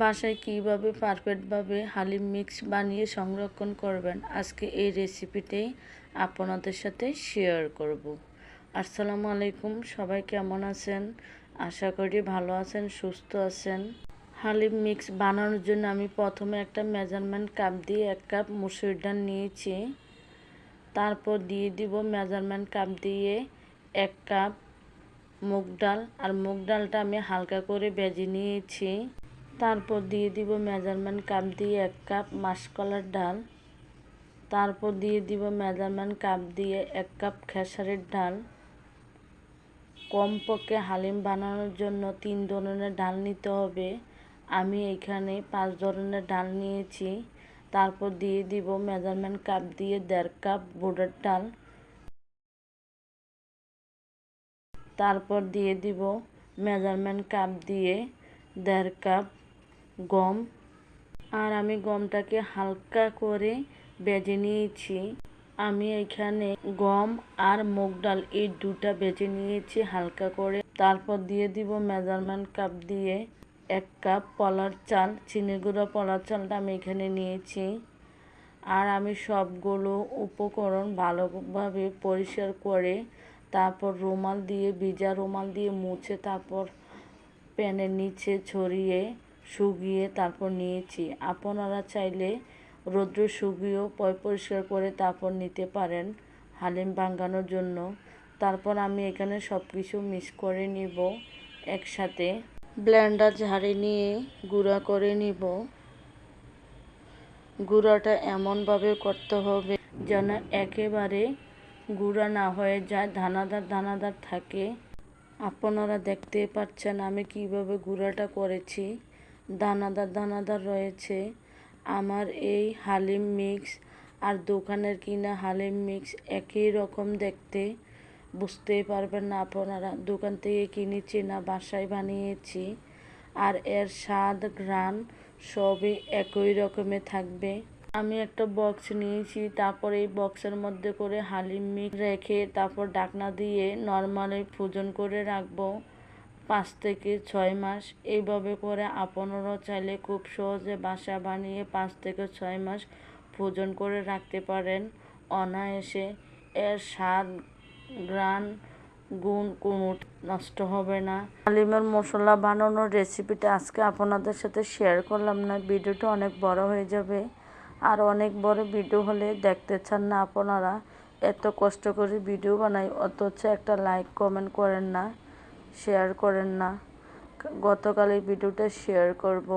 বাসায় কীভাবে পারফেক্টভাবে হালিম মিক্স বানিয়ে সংরক্ষণ করবেন, আজকে এই রেসিপিটাই আপনাদের সাথে শেয়ার করব। আসসালামু আলাইকুম, সবাই কেমন আছেন? আশা করি ভালো আছেন, সুস্থ আছেন। হালিম মিক্স বানানোর জন্য আমি প্রথমে একটা মেজারমেন্ট কাপ দিয়ে 1 কাপ মসুর ডাল নিয়েছি। তারপর দিয়ে দিব মেজারমেন্ট কাপ দিয়ে 1 কাপ মুগ ডাল, আর মুগ ডালটা আমি হালকা করে ভেজে নিয়েছি। তারপর দিয়ে দিব মেজারমেন্ট কাপ দিয়ে 1 কাপ মাসকলার ডাল। তারপর দিয়ে দিব মেজারমেন্ট কাপ দিয়ে 1 কাপ খেসারির ডাল। কমপক্ষে হালিম বানানোর জন্য 3 ধরনের ডাল নিতে হবে। আমি এখানে 5 ধরনের ডাল নিয়েছি। তারপর দিয়ে দিব মেজারমেন্ট কাপ দিয়ে 1.5 কাপ বুটের ডাল। তারপর দিয়ে দিব মেজারমেন্ট কাপ দিয়ে 1.5 কাপ গম, আর আমি গমটাকে হালকা করে ভেজে নিয়েছি। আমি এখানে গম আর মুগ ডাল এই দুটা ভেজে নিয়েছি হালকা করে। তারপর দিয়ে দিব মেজারমেন্ট কাপ দিয়ে 1 কাপ পোলার চাল, চিনি গুঁড়া পোলার চালটা আমি এখানে নিয়েছি। আর আমি সবগুলো উপকরণ ভালোভাবে পরিষ্কার করে তারপর রুমাল দিয়ে, ভিজা রুমাল দিয়ে মুছে তারপর প্যানের নিচে ছড়িয়ে শুকিয়ে তারপর নিয়েছি। আপনারা চাইলে রৌদ্র শুকিয়েও পরিষ্কার করে তারপর নিতে পারেন হালিম ভাঙানোর জন্য। তারপর আমি এখানে সব কিছু মিক্স করে নিব একসাথে। ব্লেন্ডার ঝাড়ে নিয়ে গুঁড়া করে নিব। গুঁড়াটা এমনভাবে করতে হবে যেন একেবারে গুঁড়া না হয়ে যায়, দানাদার দানাদার থাকে। আপনারা দেখতে পাচ্ছেন আমি কিভাবে গুঁড়াটা করেছি, দানাদার দানাদার রয়েছে। আমার এই হালিম মিক্স আর দোকানের কিনা হালিম মিক্স একই রকম দেখতে, বুঝতেই পারবেন না আপনারা দোকান থেকে কিনেছি না বাসায় বানিয়েছি। আর এর স্বাদ, ঘ্রাণ সবই একই রকমের থাকবে। আমি একটা বক্স নিয়েছি, তারপর এই বক্সের মধ্যে করে হালিম মিক্স রেখে তারপর ঢাকনা দিয়ে নরমালি ফ্রোজন করে রাখবো 5 থেকে 6 মাস। এইভাবে করে আপনারাও চাইলে খুব সহজে বাসা বানিয়ে 5 থেকে 6 মাস ফ্রোজন করে রাখতে পারেন অনায়াসে। এর স্বাদ, ঘ্রাণ, গুণ কোনো নষ্ট হবে না। হালিমের মশলা বানানোর রেসিপিটা আজকে আপনাদের সাথে শেয়ার করলাম না, ভিডিওটা অনেক বড় হয়ে যাবে। আর অনেক বড় ভিডিও হলে দেখতে চান না আপনারা, এত কষ্ট করে ভিডিও বানাই অথচ একটা লাইক কমেন্ট করেন না, শেয়ার করেন না। গতকাল এই ভিডিওটা শেয়ার করব।